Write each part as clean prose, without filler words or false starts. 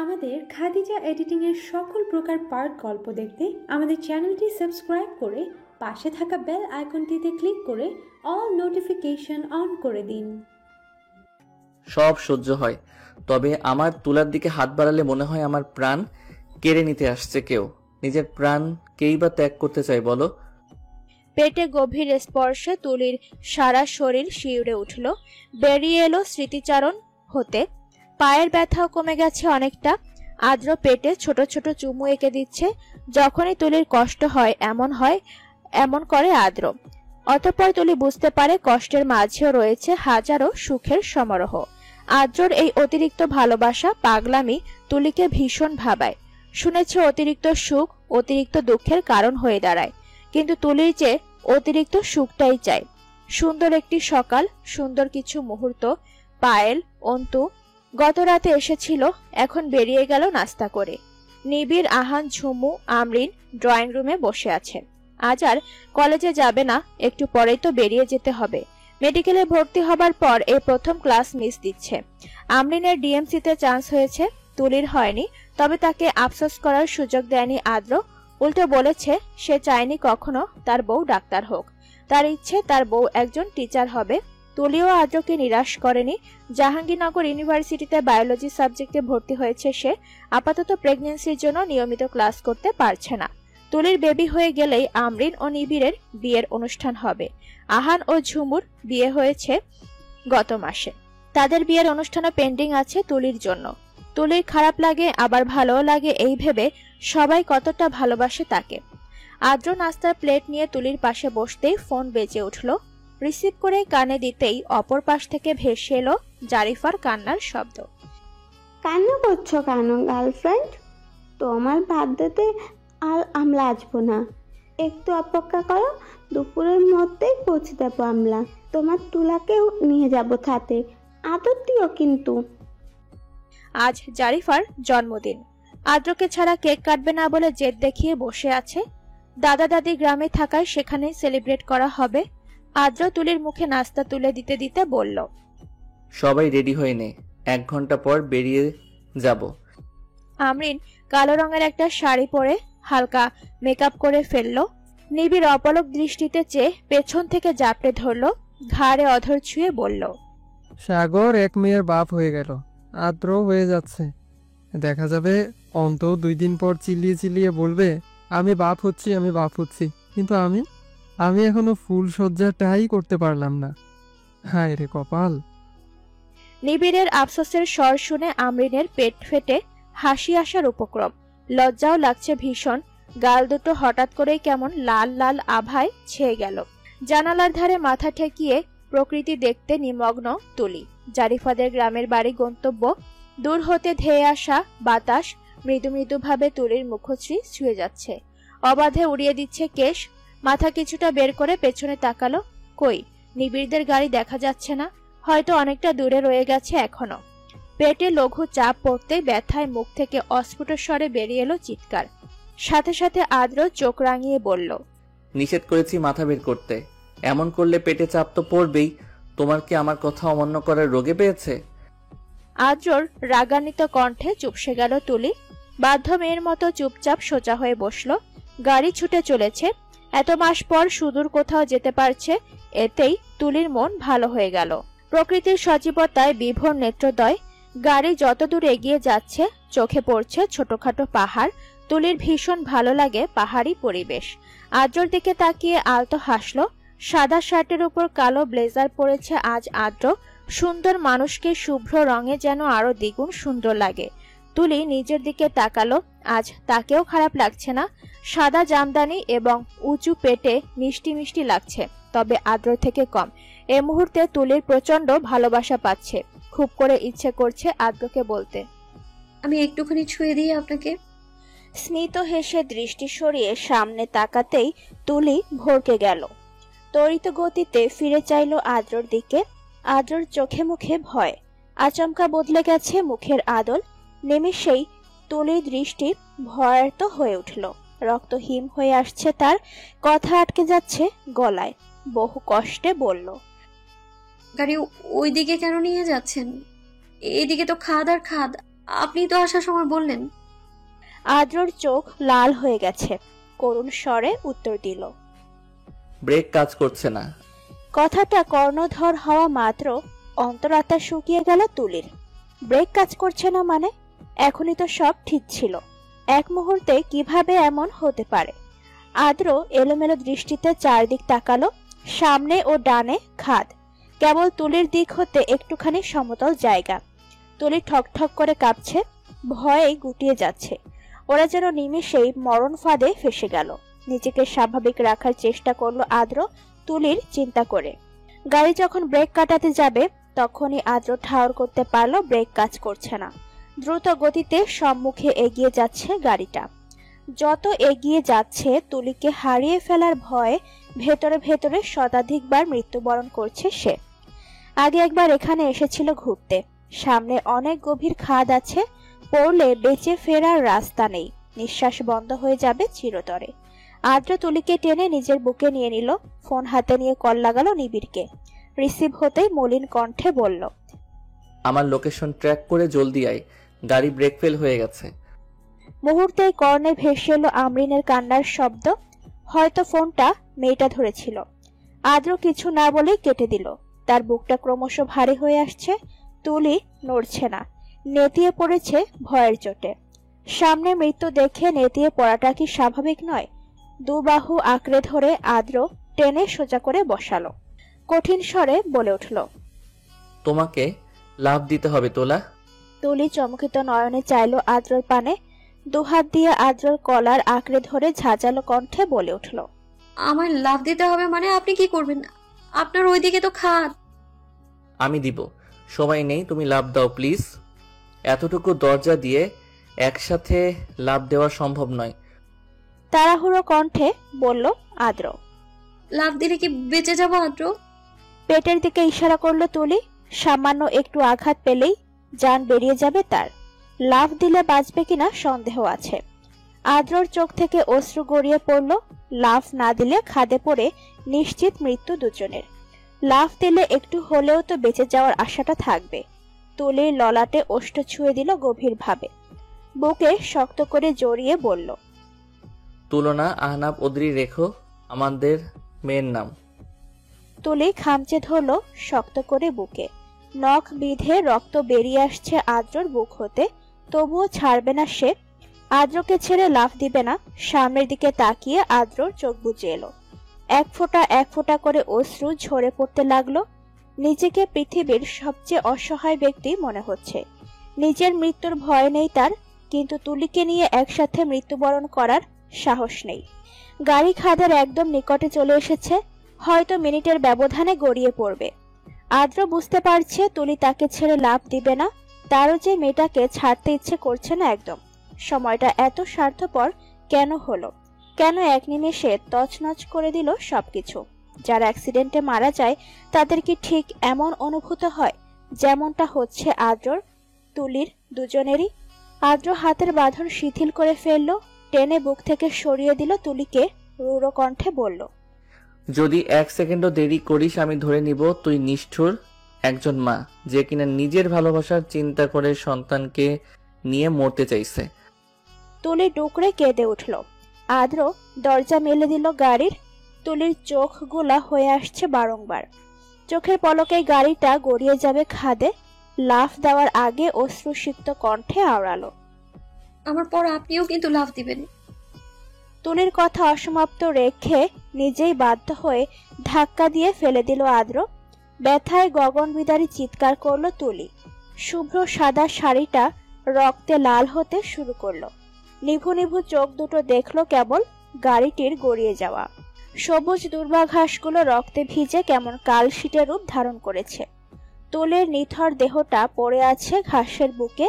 আমাদের খাদিজা এডিটিং এর সকল প্রকার পার্ট গল্প দেখতে আমাদের চ্যানেলটি সাবস্ক্রাইব করে পাশে থাকা বেল আইকনটিতে ক্লিক করে অল নোটিফিকেশন অন করে দিন। সব সহ্য হয়, তবে আমার তুলার দিকে হাত বাড়ালে মনে হয় আমার প্রাণ কেড়ে নিতে আসছে কেউ। নিজের প্রাণ কেই বা ত্যাগ করতে চাই বলো? পেটে গভীর স্পর্শে তুলির সারা শরীর শিউরে উঠল। বেরিয়ে এলো স্মৃতিচারণ হতে। পায়ের ব্যথাও কমে গেছে অনেকটা। আদ্র পেটে ছোট ছোট চুমু এঁকে দিচ্ছে। যখনই তুলির কষ্ট হয় এমন করে আদ্র। অতঃপর তুলি বুঝতে পারে কষ্টের মাঝেও রয়েছে হাজারো সুখের সমারোহ। আদ্রর এই অতিরিক্ত ভালোবাসা পাগলামি তুলিকে ভীষণ ভাবায়। শুনেছে অতিরিক্ত সুখ অতিরিক্ত দুঃখের কারণ হয়ে দাঁড়ায়, কিন্তু তুলির যে অতিরিক্ত সুখটাই চাই। সুন্দর একটি সকাল, সুন্দর কিছু মুহূর্ত। পায়েল, অন্তু গত রাতে এসেছিল, এখন বেরিয়ে গেল নাস্তা করে। নিবিড়, আহান, ঝুমু, আমরিন ড্রয়িং রুমে বসে আছে। আজ আর কলেজে যাবে না, একটু পরেই তো বেরিয়ে যেতে হবে। মেডিকেলে ভর্তি হবার পর এই প্রথম ক্লাস মিস দিচ্ছে। আমরিনের ডিএমসিতে চান্স হয়েছে, তুলির হয়নি, তবে তাকে আফসোস করার সুযোগ দেয়নি আদ্র। উল্টো বলেছে সে চায়নি কখনো তার বউ ডাক্তার হোক, তার ইচ্ছে তার বউ একজন টিচার হবে। তুলিও আদ্রকে নিরাশ করেনি। জাহাঙ্গীরনগর ইউনিভার্সিটিতে বায়োলজি সাবজেক্টে ভর্তি হয়েছে সে। আপাতত প্রেগন্যান্সির জন্য নিয়মিত ক্লাস করতে পারছে না। তুলির বেবি হয়ে গেলেই আমরিন ও নিবিড়ের বিয়ের অনুষ্ঠান হবে। আহান ও ঝুমুর বিয়ে হয়েছে গত মাসে, তাদের বিয়ের অনুষ্ঠানও পেন্ডিং আছে তুলির জন্য। তুলির খারাপ লাগে আবার ভালোও লাগে এই ভেবে সবাই কতটা ভালোবাসে তাকে। আদ্র নাস্তার প্লেট নিয়ে তুলির পাশে বসতেই ফোন বেজে উঠল। রিসিভ করে কানে দিতেই অপর পাশ থেকে ভেসে এলো জারিফার কান্নার শব্দ। কান্না করছো কেন গার্লফ্রেন্ড? তোমার বার্থডেতে আর আমরা আসবো না, একটু অপেক্ষা করো, দুপুরের মধ্যেই পৌঁছে দেবো আমরা। তোমার তুলাকেও নিয়ে যাবো সাথে, আদর দিও কিন্তু। আজ জারিফার জন্মদিন। আদ্রকে ছাড়া কেক কাটবে না বলে জেদ দেখিয়ে বসে আছে। দাদা দাদি গ্রামে থাকায় সেখানেই সেলিব্রেট করা হবে। আদ্র তুলির মুখে নাস্তা তুলে দিতে দিতে বলল, সবাই রেডি হয়ে নে, 1 ঘন্টা পর বেরিয়ে যাব। আমরিন কালো রঙের একটা শাড়ি পরে হালকা মেকআপ করে ফেলল। নিবিড় অপলক দৃষ্টিতে চেয়ে পেছন থেকে জাপটে ধরল, ঘাড়ে অধর ছুঁয়ে বলল, সাগর এক মেয়ের বাপ হয়ে গেল, আদ্র হয়ে যাচ্ছে। দেখা যাবে অন্ত 2 দিন পর চিল্লিয়ে চিল্লিয়ে বলবে আমি বাপ হচ্ছি, আমি বাপ হচ্ছি, কিন্তু আমি এখনো ফুল সজ্জাটাই করতে পারলাম না। হায় রে কপাল। নিবিড়ের আফসোসের স্বর শুনে আমরিনের পেট ফেটে হাসি আসার উপক্রম। লজ্জাও লাগছে ভীষণ। গাল দুটো হঠাৎ করেই কেমন লাল লাল আভায় ছেয়ে গেল। জানালার ধারে মাথা ঠেকিয়ে প্রকৃতি দেখতে নিমগ্ন তুলি। জারিফাদের গ্রামের বাড়ি গন্তব্য। দূর হতে ধেয়ে আসা বাতাস মৃদু মৃদুভাবে তুলির মুখশ্রী ছুঁয়ে যাচ্ছে, অবাধে উড়িয়ে দিচ্ছে কেশ। মাথা কিছুটা বের করে পেছনে তাকালো, কই নিবিড়দের গাড়ি দেখা যাচ্ছে না, হয়তো অনেকটা দূরে রয়ে গেছে এখনো। পেটে লঘু চাপ পড়তে ব্যথায় মুখ থেকে অস্ফুট স্বরে বেরিয়ে এলো চিৎকার। সাথে সাথে আদ্র চোখ রাঙিয়ে বলল, নিষেধ করেছি মাথা বের করতে, এমন করলে পেটে চাপ তো পড়বেই। তোমার কি আমার কথা অমান্য করার রোগে পেয়েছে? আদ্রর রাগান্বিত কণ্ঠে চুপসে গেল তুলি। বাধ্য মেয়ের মতো চুপচাপ সোজা হয়ে বসলো। গাড়ি ছুটে চলেছে। এত মাস পর সুদূর কোথাও যেতে পারছে, এতেই তুলির মন ভালো হয়ে গেল। প্রকৃতির সজীবতায় বিভোর নেত্রদয়। গাড়ি যত দূর এগিয়ে যাচ্ছে চোখে পড়ছে ছোটখাটো পাহাড়। তুলির ভীষণ ভালো লাগে পাহাড়ি পরিবেশ। আদ্রর দিকে তাকিয়ে আলতো হাসলো। সাদা শার্টের উপর কালো ব্লেজার পরেছে আজ আদ্র। সুন্দর মানুষকে শুভ্র রঙে যেন আরো দ্বিগুণ সুন্দর লাগে। তুলি নিজের দিকে তাকালো, আজ তাকেও খারাপ লাগছে না। সাদা জামদানি এবং উঁচু পেটে মিষ্টি মিষ্টি লাগছে, তবে আদ্র থেকে কম। এ মুহূর্তে তুলির প্রচন্ড ভালোবাসা পাচ্ছে। খুব করে ইচ্ছে করছে আদ্রকে বলতে, আমি একটুখানি ছুঁয়ে দিই আপনাকে। স্মিত হেসে দৃষ্টি সরিয়ে সামনে তাকাতেই তুলি ভরকে গেল। ত্বরিত গতিতে ফিরে চাইল আদ্রর দিকে। আদ্রর চোখে মুখে ভয়। আচমকা বদলে গেছে মুখের আদল। নিমেষেই তুলির দৃষ্টি ভয়ার্ত হয়ে উঠল। রক্ত হিম হয়ে আসছে তার, কথা আটকে যাচ্ছে গলায়। বহু কষ্টে বলল, গাড়ি ওইদিকে কেন নিয়ে যাচ্ছেন? এইদিকে তো খাদ আর খাদ, আপনি তো আসার সময় বললেন। আদ্রর চোখ লাল হয়ে গেছে, করুণ স্বরে উত্তর দিল। ব্রেক কাজ করছে না। কথাটা কর্ণধর হওয়া মাত্র অন্তরাত্মা শুকিয়ে গেল তুলির। ব্রেক কাজ করছে না মানে? এখনই তো সব ঠিক ছিল। এক মুহূর্তে কিভাবে এমন হতে পারে? আদ্র এলোমেলো দৃষ্টিতে চারদিক তাকালো। সামনে ও ডানে খাদ, কেবল তুলির দিক হতে একটুখানি সমতল জায়গা। তুলি ঠকঠক করে কাঁপছে, ভয়ে গুটিয়ে যাচ্ছে। ওরা যেন নিমেষেই মরণ ফাঁদে ফেসে গেল। নিজেকে স্বাভাবিক রাখার চেষ্টা করলো আদ্র তুলির চিন্তা করে। গাড়ি যখন ব্রেক কাটাতে যাবে তখনই আদ্র ঠাউর করতে পারলো ব্রেক কাজ করছে না। দ্রুত গতিতে সম্মুখে এগিয়ে যাচ্ছে গাড়িটা। যত এগিয়ে যাচ্ছে তুলিকে হারিয়ে ফেলার ভয়ে ভেতরে ভেতরে শতাধিকবার মৃত্যুবরণ করছে সে। আগে একবার এখানে এসেছিল ঘুরতে। সামনে অনেক গভীর খাদ আছে, পড়লে বেঁচে ফেরার রাস্তা নেই, নিঃশ্বাস বন্ধ হয়ে যাবে চিরতরে। আদ্র তুলিকে টেনে নিজের বুকে নিয়ে নিল। ফোন হাতে নিয়ে কল লাগালো নিবিড়কে। রিসিভ হতেই মলিন কণ্ঠে বলল, আমার লোকেশন ট্র্যাক করে জলদি আয়, গাড়ি ব্রেক ফেল হয়ে গেছে। মুহূর্তেই কর্ণে ভেসে এলো আমরিনের কান্নার শব্দ। হয়তো ফোনটা মেয়েটা ধরেছিল। আদ্র কিছু না বলেই কেটে দিল। তার বুকটা ক্রমশ ভারী হয়ে আসছে। তুলি নড়ছে না, নেতিয়ে পড়েছে ভয়ের চোটে। সামনে মৃত্যু দেখে নেতিয়ে পড়াটা কি স্বাভাবিক নয়? দুবাহু আঁকড়ে ধরে আদ্র টেনে সোজা করে বসালো। কঠিন স্বরে বলে উঠল, তোমাকে লাভ দিতে হবে তোলা। তুলি চমকিত নয়নে চাইল আদ্রর পানে। দুহাত দিয়ে আদ্রর কলার আঁকড়ে ধরে ঝাঁঝালো কণ্ঠে বলে উঠল, আমায় লাভ দিতে হবে মানে আপনি কি করবেন? আপনার ওইদিকে তো খাদ। আমি দিব, সময় নেই, তুমি লাভ দাও প্লিজ। এতটুকু দরজা দিয়ে একসাথে লাভ দেওয়া সম্ভব নয়। তাড়াহুড়ো কণ্ঠে বলল আদ্র। লাভ দিলে কি বেঁচে যাবো আদ্র? পেটের দিকে ইশারা করলো তুলি। সামান্য একটু আঘাত পেলেই জান বেরিয়ে যাবে তার। লাফ দিলে বাঁচবে কিনা সন্দেহ আছে। আদ্রর চোখ থেকে অশ্রু গড়িয়ে পড়ল। লাফ না দিলে খাদে পড়ে নিশ্চিত মৃত্যু দুজনের। লাফ দিলে একটু হলেও তো বেঁচে যাওয়ার আশাটা থাকবে। তুলির ললাটে ওষ্ঠ ছুঁয়ে দিল গভীরভাবে। বুকে শক্ত করে জড়িয়ে বলল, তুলনা আহনাব অদ্রি রেখো, আমাদের মেয়ের নাম। তুলি খামচে ধরল শক্ত করে বুকে। নখ বিঁধে রক্ত বেরিয়ে আসছে আদ্রর বুক হতে, তবুও ছাড়বে না সে। আদ্রকে ছেড়ে লাফ দিবে না। সামনের দিকে তাকিয়ে আদ্রর চোখ বুজে এলো। এক ফোঁটা করে অশ্রু ঝরে পড়তে লাগলো। নিজেকে পৃথিবীর সবচেয়ে অসহায় ব্যক্তি মনে হচ্ছে। নিজের মৃত্যুর ভয় নেই তার, কিন্তু তুলিকে নিয়ে একসাথে মৃত্যুবরণ করার সাহস নেই। গাড়ি খাদের একদম নিকটে চলে এসেছে, হয়তো মিনিটের ব্যবধানে গড়িয়ে পড়বে। আদ্র বুঝতে পারছে তুলি তাকে ছেড়ে লাফ দিবে না। তারও যে মেয়েটাকে ছাড়তে ইচ্ছে করছে না একদম। সময়টা এত স্বার্থপর কেন হলো? কেন এক নিমেষে তছনছ করে দিল সবকিছু? যারা অ্যাক্সিডেন্টে মারা যায় তাদের কি ঠিক এমন অনুভূত হয় যেমনটা হচ্ছে আদ্রর, তুলির দুজনেরই? আদ্র হাতের বাঁধন শিথিল করে ফেললো, টেনে বুক থেকে সরিয়ে দিল তুলিকে। রূঢ় কণ্ঠে বলল, যদি 1 সেকেন্ডও দেরি করিস আমি ধরে নিব তুই নিষ্ঠুর একজন মা, যে কিনা নিজের ভালোবাসার চিন্তা করে সন্তানকে নিয়ে মরতে চাইছে। তুলি ডুকরে কেঁদে উঠল। আদ্র দরজা মেলে দিল গাড়ির। তুলির চোখগুলা হয়ে আসছে বারংবার। চোখের পলকে গাড়িটা গড়িয়ে যাবে খাদে। লাফ দেওয়ার আগে অশ্রুসিক্ত কণ্ঠে আওড়ালো, আমার পর আপনিও কিন্তু লাভ দিবেন। তুলির কথা অসমাপ্ত রেখে নিজেই বাধ্য হয়ে ধাক্কা দিয়ে ফেলে দিল আদ্র। ব্যথায় গগনবিদারী চিৎকার করলো তুলি। শুভ্র সাদা শাড়িটা রক্তে লাল হতে শুরু করলো। নিভু নিভু চোখ দুটো দেখলো কেবল গাড়িটির গড়িয়ে যাওয়া। সবুজ দুর্বাঘাসগুলো রক্তে ভিজে কেমন কালশিটে রূপ ধারণ করেছে। তুলির নিথর দেহটা পড়ে আছে ঘাসের বুকে।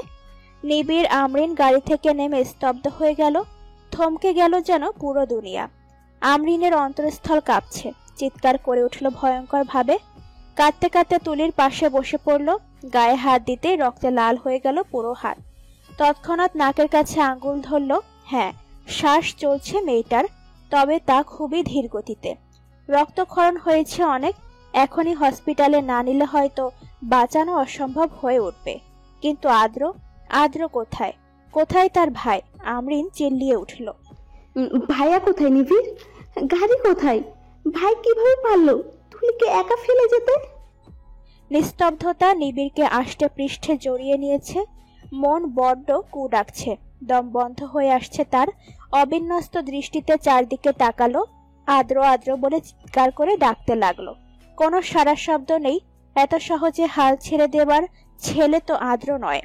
নিবিড় আমরিন গাড়ি থেকে নেমে স্তব্ধ হয়ে গেল। থমকে গেল যেন পুরো দুনিয়া। আমরিনের অন্তরস্থল কাঁপছে। চিৎকার করে উঠল ভয়ঙ্কর ভাবে। কাঁদতে কাঁদতে তুলির পাশে বসে পড়ল। গায়ে হাত দিতেই রক্তে লাল হয়ে গেল পুরো হাত। তৎক্ষণাৎ নাকের কাছে আঙ্গুল ধরল। হ্যাঁ, শ্বাস চলছে মেয়েটার, তবে তা খুবই ধীর গতিতে। রক্তক্ষরণ হয়েছে অনেক। এখনই হসপিটালে না নিলে হয়তো বাঁচানো অসম্ভব হয়ে উঠবে। কিন্তু আদ্র কোথায়? কোথায় তার ভাই? আমরিন চিল্লিয়ে উঠল। ভাইয়া কোথায় নিবিড়? গাড়ি কোথায়? ভাই কিভাবে পারলো তুলিকে একা ফেলে যেতে? নিস্তব্ধতা নিবিড়কে আষ্টে পৃষ্ঠে জড়িয়ে নিয়েছে। মন বড্ড কু ডাকছে, দম বন্ধ হয়ে আসছে তার। অবিন্যস্ত দৃষ্টিতে চারদিকে তাকালো। আদ্র আদ্র বলে চিৎকার করে ডাকতে লাগলো। কোনো সারা শব্দ নেই। এত সহজে হাল ছেড়ে দেবার ছেলে তো আদ্র নয়।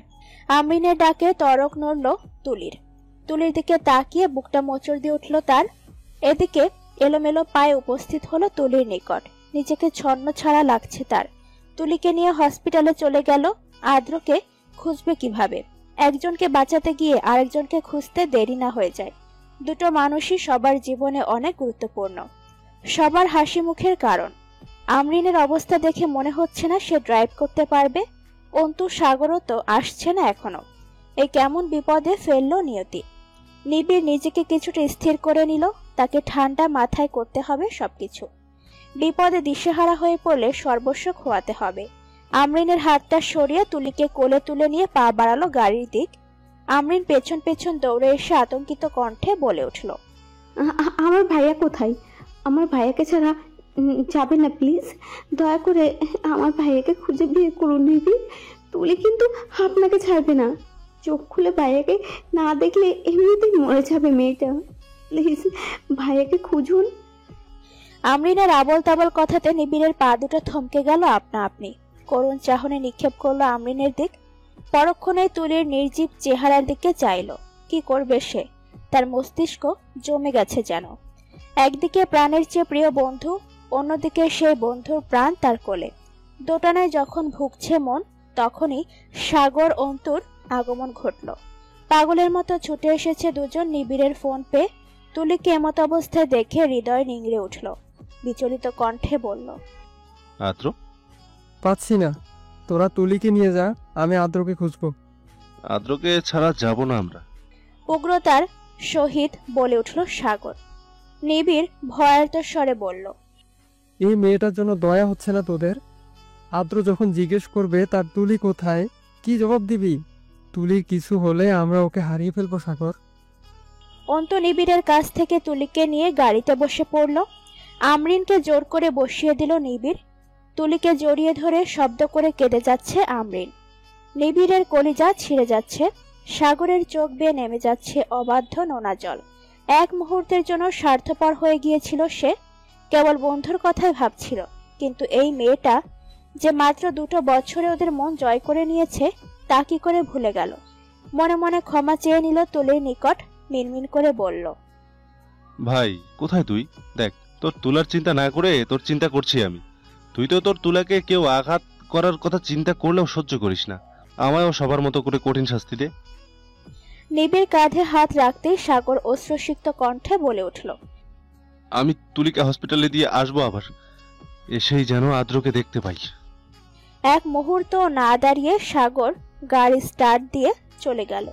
আমরিনের ডাকে তরক নড়ল তুলির দিকে তাকিয়ে বুকটা মোচড় দিয়ে উঠল তার। এদিকে এলোমেলো পায়ে উপস্থিত হলো তুলির নিকট। নিজেকে ছন্ন ছাড়া লাগছে তার। তুলিকে নিয়ে হসপিটালে চলে গেল। আদ্রকে খুঁজবে কিভাবে? একজনকে বাঁচাতে গিয়ে আরেকজনকে খুঁজতে দেরি না হয়ে যায়। দুটো মানুষই সবার জীবনে অনেক গুরুত্বপূর্ণ, সবার হাসি মুখের কারণ। আমরিনের অবস্থা দেখে মনে হচ্ছে না সে ড্রাইভ করতে পারবে। অন্তু সাগরও তো আসছে না এখনো। এই কেমন বিপদে ফেললো নিয়তি। নিবিড় নিজেকে কিছুটা স্থির করে নিল। তাকে ঠান্ডা মাথায় করতে হবে সবকিছু। বিপদে দিশেহারা হয়ে পড়লে সর্বস্ব খোয়াতে হবে। আমরিনের হাতটা সরিয়ে তুলিকে কোলে তুলে নিয়ে পা বাড়ালো গাড়ির দিক। আমরিন পেছন পেছন দৌড়ে এসে আতঙ্কিত কণ্ঠে বলে উঠল, আমার ভাইয়া কোথায়? আমার ভাইয়াকে ছাড়া যাবে না প্লিজ। দয়া করে আমার ভাইয়াকে খুঁজে বের করুন নিবিড়। তুলি কিন্তু আপনাকে ছাড়বে না। চোখ খুলে ভাইয়াকে না দেখলে এমনিতেই মরে যাবে মেয়েটা। প্লিজ ভাইয়াকে খুঁজুন। আমরিনের আবল তাবল কথাতে নিবিড়ের পা দুটো থমকে গেল আপনা আপনি। করুণ চাহনি নিক্ষেপ করলো আমরিনের দিক। পরক্ষণে তুলির নির্জীব চেহারার দিকে চাইল। কি করবে সে? তার মস্তিষ্ক জমে গেছে যেন। একদিকে প্রাণের চেয়ে প্রিয় বন্ধু, অন্যদিকে সেই বন্ধুর প্রাণ তার কোলে। দোটানায় যখন ভুগছে মন, তখনই সাগর অন্তুর আগমন ঘটল। পাগলের মতো ছুটে এসেছে দুজন। নিবিড়ের ফোন পেয়ে তুলিকে এমত অবস্থায় দেখে হৃদয় নিংড়ে উঠল। বিচলিত কণ্ঠে বলল, আদ্র? পাচ্ছি না। তোরা তুলিকে নিয়ে যা, আমি আদ্রকে খুঁজবো। আদ্রকে ছাড়া যাব না আমরা। উগ্রতার সহিত বলে উঠল সাগর। নিবিড় ভয়ার্ত স্বরে বলল, এই মেয়েটার জন্য দয়া হচ্ছে না তোদের? আদ্র যখন জিজ্ঞেস করবে তার তুলি কোথায়, কি জবাব দিবি? তুলির কিছু হলে আমরা ওকে হারিয়ে ফেলবো সাগর। অন্তু নিবিড়ের কাছ থেকে তুলিকে নিয়ে গাড়িতে বসে পড়ল। আমরিনকে জোর করে বসিয়ে দিল নিবিড়। তুলিকে জড়িয়ে ধরে শব্দ করে কেঁদে যাচ্ছে আমরিন। নিবিড়ের কলিজা ছিঁড়ে যাচ্ছে। সাগরের চোখ বেয়ে নেমে যাচ্ছে অবাধ্য নোনা জল। এক মুহূর্তের জন্য স্বার্থপর হয়ে গিয়েছিল সে। কেবল বন্ধুর কথাই ভাবছিল। কিন্তু এই মেয়েটা যে মাত্র 2 বছরে ওদের মন জয় করে নিয়েছে, তা কি করে ভুলে গেল? মনে মনে ক্ষমা চেয়ে নিল তুলির নিকট। মিনমিন করে বলল, ভাই কোথায় তুই? দেখ, তোর তুলার চিন্তা না করে তোর চিন্তা করছি আমি। তুই তো তোর তুলাকে কেউ আঘাত করার কথা চিন্তা করলেও সহ্য করিস না। আমায়ও সবার মতো করে কঠিন শাস্তি দে। নিবিড় কাঁধে হাত রাখতেই সাগর অশ্রুসিক্ত কণ্ঠে বলে উঠল, আমি তুলিকে হসপিটালে দিয়ে আসবো আবার। এসেই যেন আদ্রকে দেখতে পাই। এক মুহূর্ত না দাঁড়িয়ে সাগর গাড়ি স্টার্ট দিয়ে চলে গেল।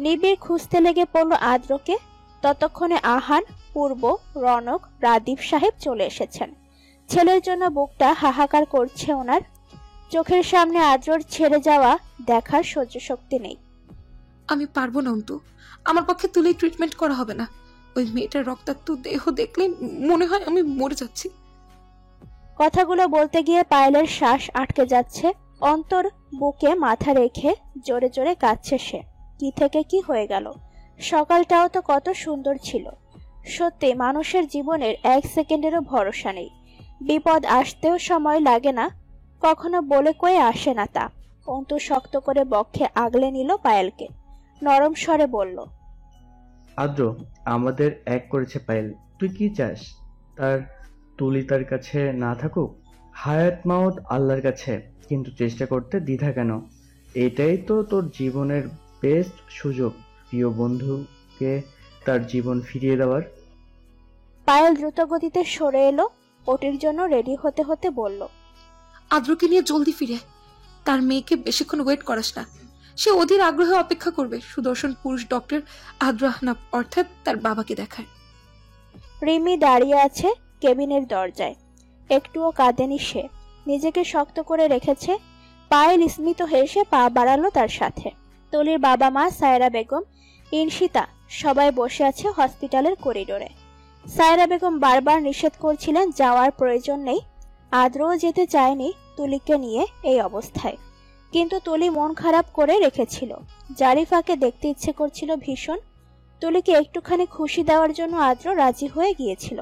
নিবিড় খুঁজতে লেগে পড়ল আদ্রকে। ততক্ষণে আহান, পূর্ব, রনক, রাদীপ সাহেব চলে এসেছেন। ছেলের জন্য বুকটা হাহাকার করছে ওনার। চোখের সামনে আদ্রর ছেড়ে যাওয়া দেখার সহ্য শক্তি নেই। আমি পারবো না অন্তু, আমার পক্ষে তুলেই ট্রিটমেন্ট করা হবে না। ওই মেয়েটার রক্তাক্ত দেহ দেখলে মনে হয় আমি মরে যাচ্ছি। কথাগুলো বলতে গিয়ে পায়েলের শ্বাস আটকে যাচ্ছে। অন্তর বুকে মাথা রেখে জোরে জোরে কাঁদছে সে। কি থেকে কি হয়ে গেল? সকালটাও তো কত সুন্দর ছিল। সত্যি মানুষের জীবনের 1 সেকেন্ডেরও ভরসা নেই। বিপদ আসতেও সময় লাগে না, কখনো বলে কয়ে আসে না তা। অন্তু শক্ত করে বক্ষে আগলে নিল পায়েলকে। নরম স্বরে বলল, আদ্র, আমাদের এক করেছে পায়েল। তুই কি চাস? তার তুলি তার কাছে না থাকুক? হায়াত মাউত আল্লাহর কাছে, কিন্তু চেষ্টা করতে দ্বিধা কেন? এটাই তো তোর জীবনের বেস্ট সুযোগ, প্রিয় বন্ধুকে তার জীবন ফিরিয়ে দেওয়ার। পায়েল দ্রুত গতিতে সরে এলো। ওটির জন্য রেডি হতে হতে বলল, আদ্রকে নিয়ে জলদি ফিরে। তার মেয়েকে বেশিক্ষণ ওয়েট করাস না। সে অধীর আগ্রহে অপেক্ষা করবে সুদর্শন পুরুষ ডক্টর আদ্র আহনাফ, অর্থাৎ তার বাবাকে দেখার। রিমি দাঁড়িয়ে আছে কেবিনের দরজায়। একটুও কাঁদেনি সে, নিজেকে শক্ত করে রেখেছে। পায়েল স্মিত হেসে পা বাড়ালো তার সাথে। তুলির বাবা মা, সায়রা বেগম, ইনশিতা সবাই বসে আছে হসপিটালের করিডোরে। সায়রা বেগম বারবার নিষেধ করছিলেন যাওয়ার প্রয়োজন নেই, আদ্রও যেতে চায়নি তুলিকে নিয়ে এই অবস্থায়। কিন্তু তুলি মন খারাপ করে রেখেছিল। জারিফাকে দেখতে ইচ্ছে করছিল ভীষণ। তুলিকে একটুখানি খুশি দেওয়ার জন্য আদ্র রাজি হয়ে গিয়েছিল।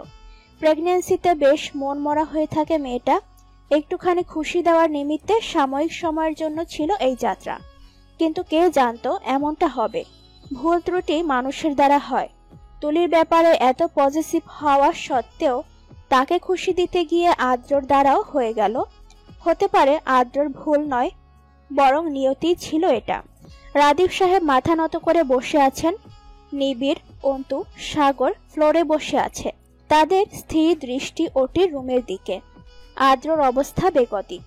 প্রেগন্যান্সিতে বেশ মন মরা হয়ে থাকে মেয়েটা। একটুখানি খুশি দেওয়ার নিমিত্তে সাময়িক সময়ের জন্য ছিল এই যাত্রা। কিন্তু কে জানতো এমনটা হবে। ভুল ত্রুটি মানুষের দ্বারা হয়। তুলির ব্যাপারে এত পজিটিভ হওয়া সত্ত্বেও তাকে খুশি দিতে গিয়ে আদ্রর দ্বারাও হয়ে গেল। হতে পারে আদ্রর ভুল নয়, বরং নিয়তি ছিল এটা। রাদীপ সাহেব মাথা নত করে বসে আছেন। নিবিড়, অন্তু, সাগর ফ্লোরে বসে আছে। তাদের স্থির দৃষ্টি ওটির রুমের দিকে। আদ্রর অবস্থা বেগতিক,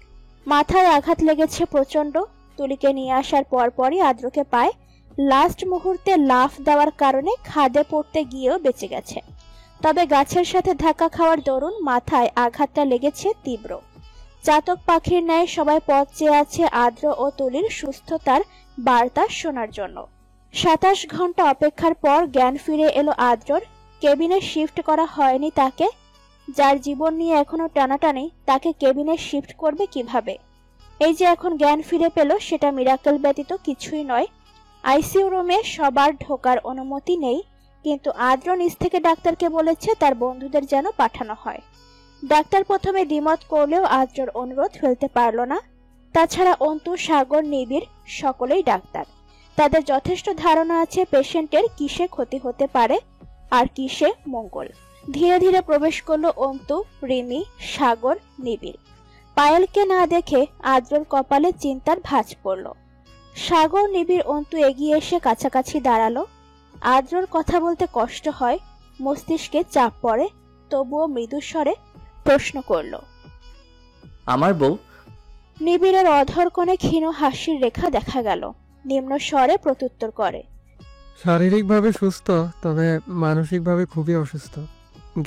মাথায় আঘাত লেগেছে প্রচন্ড। তুলিকে নিয়ে আসার পরপরই আদ্রকে পায়। লাস্ট মুহূর্তে লাফ দেওয়ার কারণে খাদে পড়তে গিয়েও বেঁচে গেছে। তবে গাছের সাথে ধাক্কা খাওয়ার দরুন মাথায় আঘাতটা লেগেছে তীব্র। চাতক পাখির ন্যায় সবাই পথ চেয়ে আছে আদ্র ও তুলির সুস্থতার বার্তা শোনার জন্য। 27 ঘন্টা অপেক্ষার পর জ্ঞান ফিরে এলো আদ্রর। কেবিনে শিফট করা হয়নি তাকে। যার জীবন নিয়ে এখনো টানাটানি, তাকে কেবিনে শিফট করবে কিভাবে? এই যে এখন জ্ঞান ফিরে পেল, সেটা মিরাকেল ব্যতীত কিছুই নয়। আইসিইউ রুমে সবার ঢোকার অনুমতি নেই, কিন্তু আদ্র নিজ থেকে ডাক্তারকে বলেছে তার বন্ধুদের যেন পাঠানো হয়। ডাক্তার প্রথমে দ্বিমত করলেও আদ্রর অনুরোধ ফেলতে পারল না। তাছাড়া অন্তু, সাগর, নিবিড় সকলেই ডাক্তার। তাদের যথেষ্ট ধারণা আছে পেশেন্টের কিসে ক্ষতি হতে পারে আর কিসে মঙ্গল। ধীরে ধীরে প্রবেশ করলো অন্তু, রিমি, সাগর, নিবিড়। পায়েলকে না দেখে আদ্রর কপালে চিন্তার ভাঁজ পড়ল। সাগর, নিবিড়, অন্তু এগিয়ে এসে কাছাকাছি দাঁড়ালো। আদ্রর কথা বলতে কষ্ট হয়, মস্তিষ্কে চাপ পড়ে, তবুও মৃদু স্বরে প্রশ্ন করল, আমার বউ? নিবিড়ের অধর কোণে ক্ষীণ হাসির রেখা দেখা গেল। নিম্ন স্বরে প্রত্যুত্তর করে, শারীরিকভাবে সুস্থ, তবে মানসিকভাবে খুবই অসুস্থ।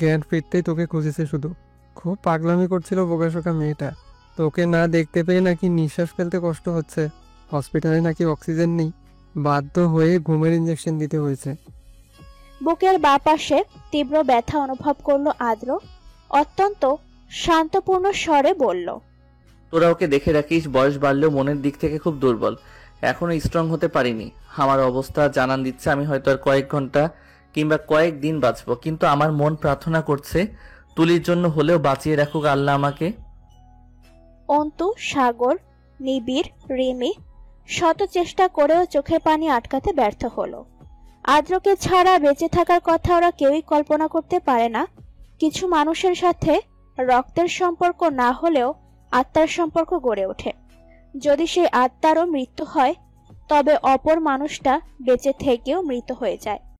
জ্ঞান ফিরতেই তোকে খুঁজেছে শুধু। খুব পাগলামি করছিল বোকাশোকা মেয়েটা। তোকে না দেখতে পেয়ে নাকি নিঃশ্বাস ফেলতে কষ্ট হচ্ছে। হসপিটালে নাকি অক্সিজেন নেই, বাধ্য হয়ে ঘুমের ইঞ্জেকশন দিতে হয়েছে। বুকের বাঁ পাশে তীব্র ব্যথা অনুভব করলো আদ্র। অত্যন্ত শান্তপূর্ণ স্বরে বলল, তোরা ওকে দেখে রাখিস, বয়স বাড়লেও মনের দিক থেকে খুব দুর্বল, এখনো স্ট্রং হতে পারিনি। আমার অবস্থা জানান দিচ্ছে আমি হয়তো আর কয়েক ঘন্টা কিংবা কয়েক দিন বাঁচবো, কিন্তু আমার মন প্রার্থনা করছে তুলির জন্য হলেও বাঁচিয়ে রাখুক আল্লাহ আমাকে। অন্তু, সাগর, নিবিড়, রিমি শত চেষ্টা করেও চোখের পানি আটকাতে ব্যর্থ হলো। আদ্রকে ছাড়া বেঁচে থাকার কথা ওরা কেউই কল্পনা করতে পারে না। কিছু মানুষের সাথে রক্তের সম্পর্ক না হলেও আত্মার সম্পর্ক গড়ে ওঠে। যদি সেই আত্মারও মৃত্যু হয়, তবে অপর মানুষটা বেঁচে থেকেও মৃত হয়ে যায়।